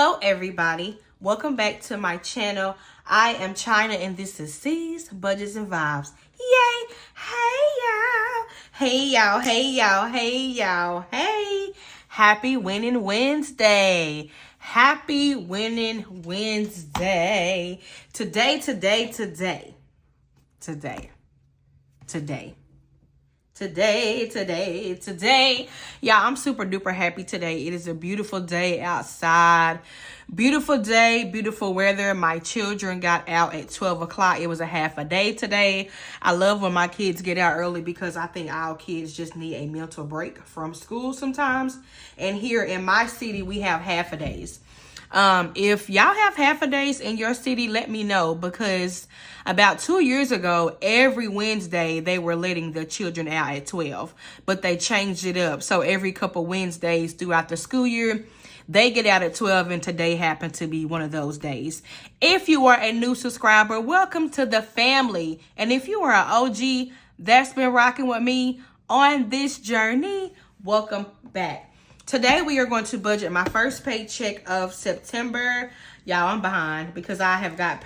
Hello everybody, welcome back to my channel. I am China and this is C's Budgets and Vibes. Yay! Hey y'all, hey y'all, hey y'all, hey y'all, hey! Happy Winning Wednesday. Happy Winning Wednesday. Today. Y'all, I'm super duper happy today. It is a beautiful day outside. Beautiful day, beautiful weather. My children got out at 12 o'clock. It was a half a day today. I love when my kids get out early because I think our kids just need a mental break from school sometimes. And here in my city, we have half a days. If y'all have half a days in your city, let me know, because about 2 years ago, every Wednesday they were letting the children out at 12, but they changed it up. So every couple Wednesdays throughout the school year, they get out at 12, and today happened to be one of those days. If you are a new subscriber, welcome to the family. And if you are an OG that's been rocking with me on this journey, welcome back. Today, we are going to budget my first paycheck of September. Y'all, I'm behind because I have got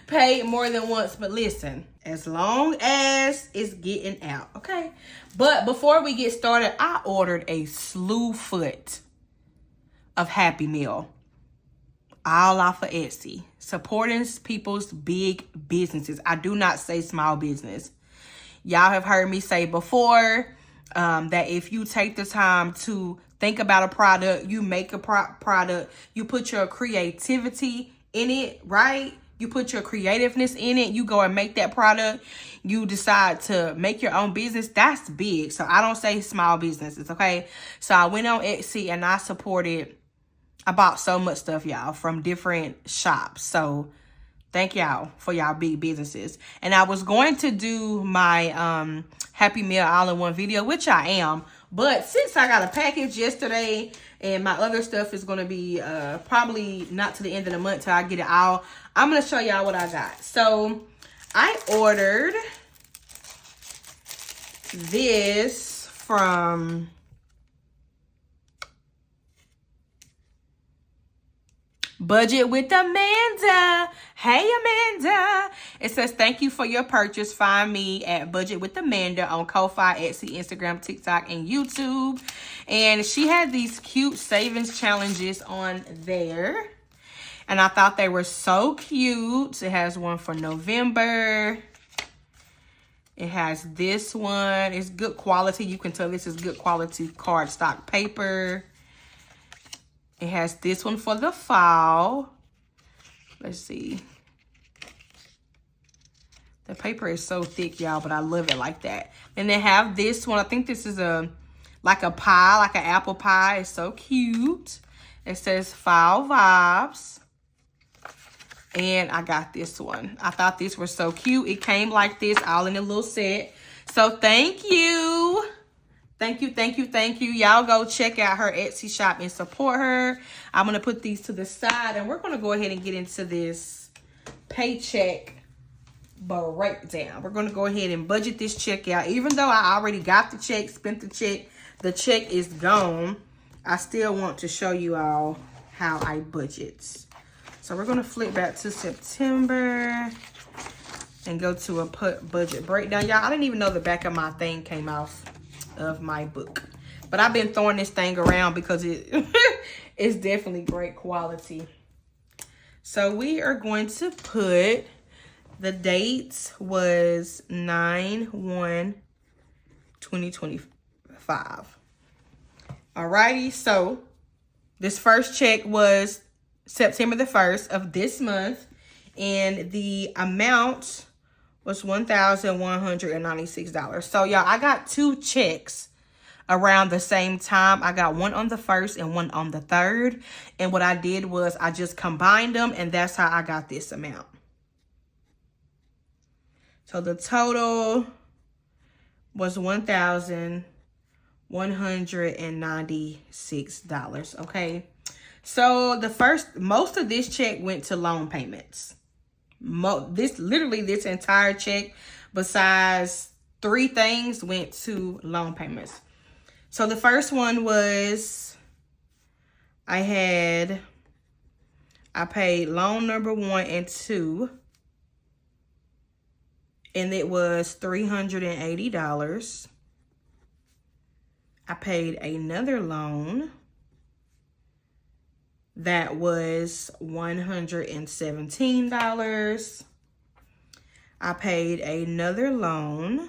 paid more than once. But listen, as long as it's getting out, okay? But before we get started, I ordered a slew foot of Happy Meal. All off of Etsy. Supporting people's big businesses. I do not say small business. Y'all have heard me say before, that if you take the time to think about a product, you make a product, you put your creativity in it, right? You put your creativeness in it, you go and make that product, you decide to make your own business, that's big. So I don't say small businesses, okay? So I went on Etsy and I bought so much stuff, y'all, from different shops. So thank y'all for y'all big businesses. And I was going to do my Happy Meal all-in-one video, which I am. But since I got a package yesterday and my other stuff is going to be probably not to the end of the month till I get it all, I'm going to show y'all what I got. So I ordered this from Budget with Amanda. Hey, Amanda. It says, thank you for your purchase. Find me at Budget with Amanda on Ko-Fi, Etsy, Instagram, TikTok, and YouTube. And she had these cute savings challenges on there. And I thought they were so cute. It has one for November. It has this one. It's good quality. You can tell this is good quality cardstock paper. It has this one for the fall. Let's see. The paper is so thick, y'all, but I love it like that. Then they have this one. I think this is like a pie, like an apple pie. It's so cute. It says Fall Vibes. And I got this one. I thought these were so cute. It came like this, all in a little set. So thank you. Thank you. Y'all go check out her Etsy shop and support her. I'm going to put these to the side, and we're going to go ahead and get into this paycheck breakdown. We're going to go ahead and budget this check out. Even though I already got the check, spent the check is gone, I still want to show you all how I budget. So we're going to flip back to September and go to a budget breakdown. Y'all, I didn't even know the back of my thing came off of my book, but I've been throwing this thing around because it is definitely great quality. So we are going to put, the dates was 9/1/2025. Alrighty, so this first check was September the 1st of this month, and the amount was $1,196. So y'all, I got two checks around the same time. I got one on the 1st and one on the 3rd. And what I did was I just combined them, and that's how I got this amount. So the total was $1,196, okay? So most of this check went to loan payments. This entire check, besides 3 things, went to loan payments. So the first one was I paid loan number 1 and 2, and it was $380. I paid another loan that was $117. I paid another loan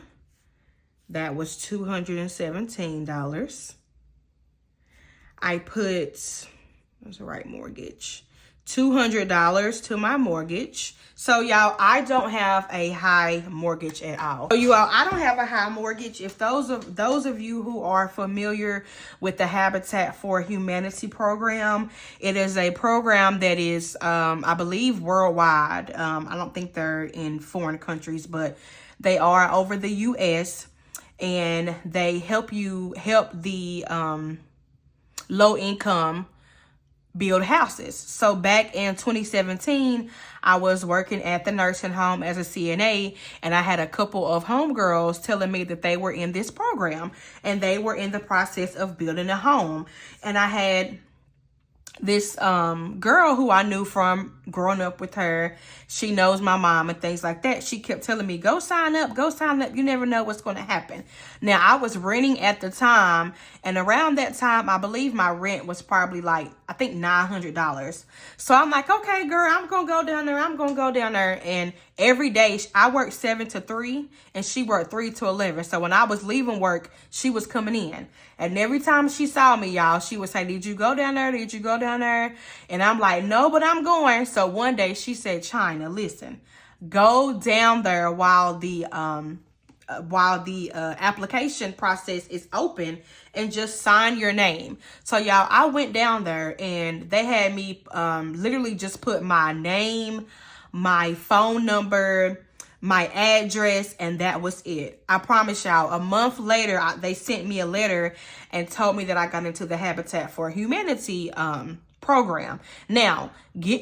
that was $217. I put, that's the right mortgage, $200 to my mortgage. So y'all, I don't have a high mortgage at all. So you all, I don't have a high mortgage. If those of you who are familiar with the Habitat for Humanity program, it is a program that is, I believe, worldwide. I don't think they're in foreign countries, but they are over the U.S. and they help the low income build houses. So back in 2017, I was working at the nursing home as a CNA, and I had a couple of homegirls telling me that they were in this program and they were in the process of building a home. And I had this girl who I knew from growing up with her. She knows my mom and things like that. She kept telling me, go sign up, go sign up. You never know what's going to happen. Now, I was renting at the time, and around that time, I believe my rent was probably like, I think $900. So I'm like, okay, girl, I'm going to go down there. I'm going to go down there. And every day I worked 7 to 3 and she worked 3 to 11. So when I was leaving work, she was coming in. And every time she saw me, y'all, she would say, did you go down there? Did you go down there? And I'm like, no, but I'm going. So one day she said, China, listen, go down there while the application process is open and just sign your name. So y'all, I went down there and they had me literally just put my name, my phone number, my address, and that was it. I promise y'all, a month later, they sent me a letter and told me that I got into the Habitat for Humanity program. Now,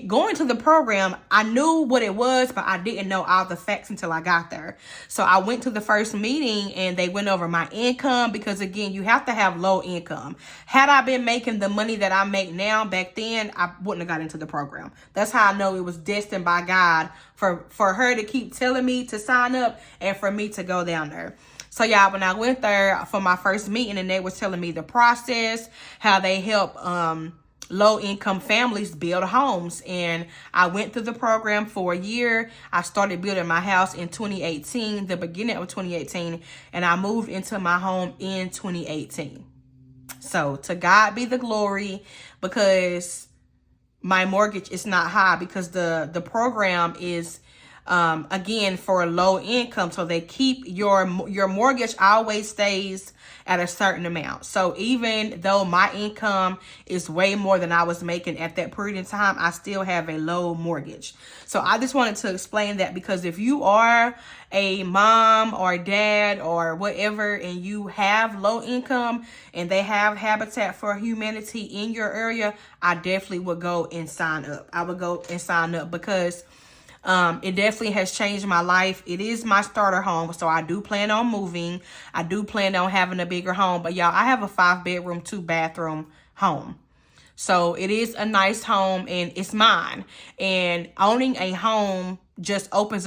going to the program, I knew what it was, but I didn't know all the facts until I got there. So I went to the first meeting and they went over my income, because again, you have to have low income. Had I been making the money that I make now back then, I wouldn't have got into the program. That's how I know it was destined by God for her to keep telling me to sign up and for me to go down there. So y'all, when I went there for my first meeting and they were telling me the process, how they help low-income families build homes, and I went through the program for a year. I started building my house in 2018, the beginning of 2018, and I moved into my home in 2018. So to God be the glory, because my mortgage is not high, because the program is again for low income, so they keep your mortgage always stays at a certain amount. So even though my income is way more than I was making at that period in time, I still have a low mortgage. So I just wanted to explain that, because if you are a mom or dad or whatever and you have low income and they have Habitat for Humanity in your area, I definitely would go and sign up. I would go and sign up, because it definitely has changed my life. It is my starter home, so I do plan on moving. I do plan on having a bigger home. But y'all, I have a 5-bedroom, 2-bathroom home. So it is a nice home and it's mine. And owning a home just opens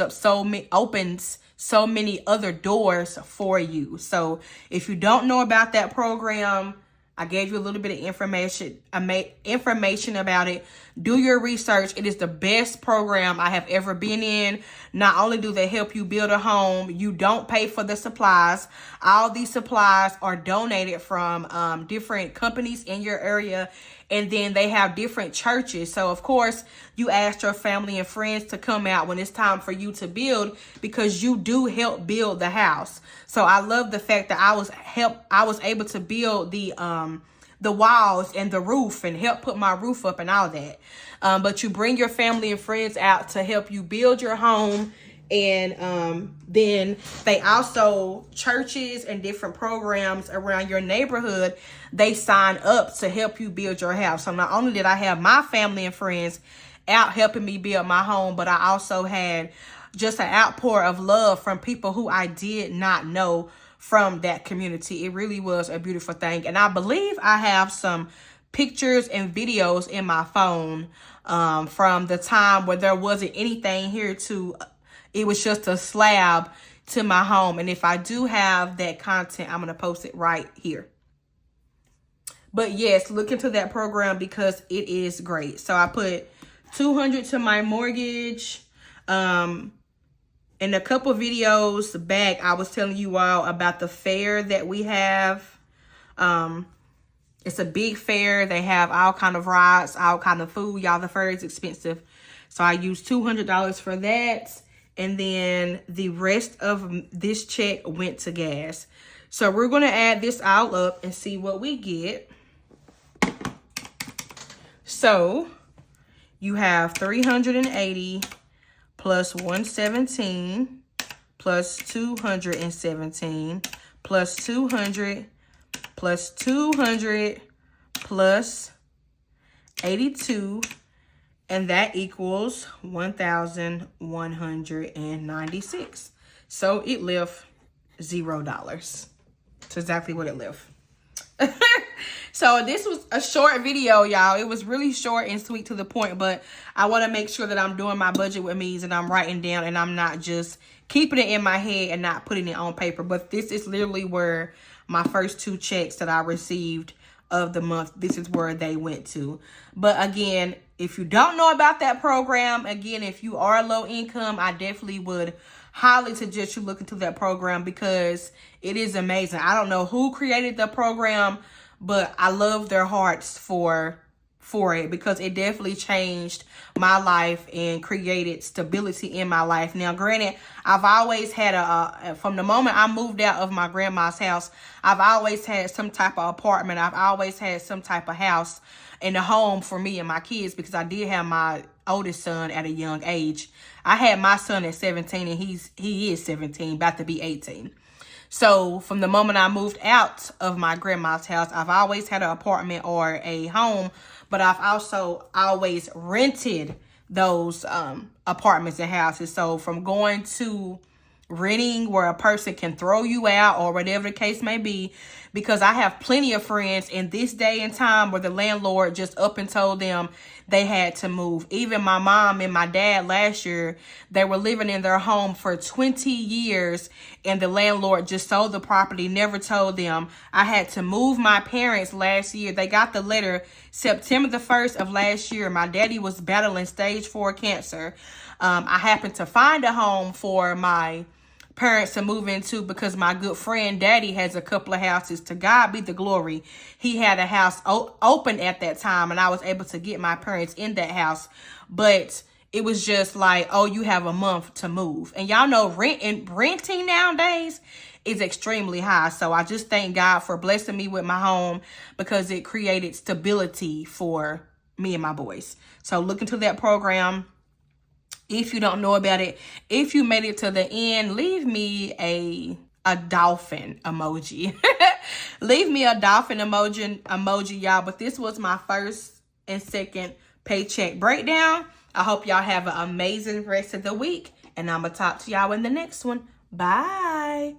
so many other doors for you. So if you don't know about that program, I gave you a little bit of information. I made information about it. Do your research. It is the best program I have ever been in. Not only do they help you build a home, you don't pay for the supplies. All these supplies are donated from different companies in your area. And then they have different churches. So, of course, you ask your family and friends to come out when it's time for you to build, because you do help build the house. So I love the fact that I was able to build the walls and the roof and help put my roof up and all that. But you bring your family and friends out to help you build your home. And then they also, churches and different programs around your neighborhood, they sign up to help you build your house. So not only did I have my family and friends out helping me build my home, but I also had just an outpour of love from people who I did not know from that community. It really was a beautiful thing. And I believe I have some pictures and videos in my phone from the time where there wasn't anything here to, it was just a slab to my home. And if I do have that content, I'm going to post it right here. But yes, look into that program because it is great. So I put $200 to my mortgage. In a couple videos back, I was telling you all about the fair that we have. It's a big fair. They have all kind of rides, all kind of food. Y'all, the fair is expensive. So I used $200 for that. And then the rest of this check went to gas. So we're going to add this all up and see what we get. So you have 380 plus 117 plus 217 plus 200 plus 200 plus 82, and that equals 1,196. So it left $0. That's exactly what it left. So this was a short video, y'all. It was really short and sweet to the point, but I want to make sure that I'm doing my budget with me's and I'm writing down and I'm not just keeping it in my head and not putting it on paper. But this is literally where my first 2 checks that I received of the month, this is where they went to. But again, if you don't know about that program, again, if you are low income, I definitely would highly suggest you look into that program because it is amazing. I don't know who created the program, but I love their hearts for it because it definitely changed my life and created stability in my life. Now, granted, I've always had from the moment I moved out of my grandma's house, I've always had some type of apartment. I've always had some type of house and a home for me and my kids because I did have my oldest son at a young age. I had my son at 17 and he is 17, about to be 18. So from the moment I moved out of my grandma's house, I've always had an apartment or a home, but I've also always rented those apartments and houses. So from going to renting where a person can throw you out or whatever the case may be, because I have plenty of friends in this day and time where the landlord just up and told them they had to move. Even my mom and my dad last year, they were living in their home for 20 years and the landlord just sold the property, never told them. I had to move my parents last year. They got the letter September the 1st of last year. My daddy was battling stage 4 cancer. I happened to find a home for my parents to move into because my good friend daddy has a couple of houses. To God be the glory. He had a house open at that time and I was able to get my parents in that house. But it was just like, oh, you have a month to move. And y'all know renting nowadays is extremely high. So I just thank God for blessing me with my home because it created stability for me and my boys. So look into that program. If you don't know about it, if you made it to the end, leave me a dolphin emoji. Leave me a dolphin emoji, y'all. But this was my first and second paycheck breakdown. I hope y'all have an amazing rest of the week. And I'm going to talk to y'all in the next one. Bye.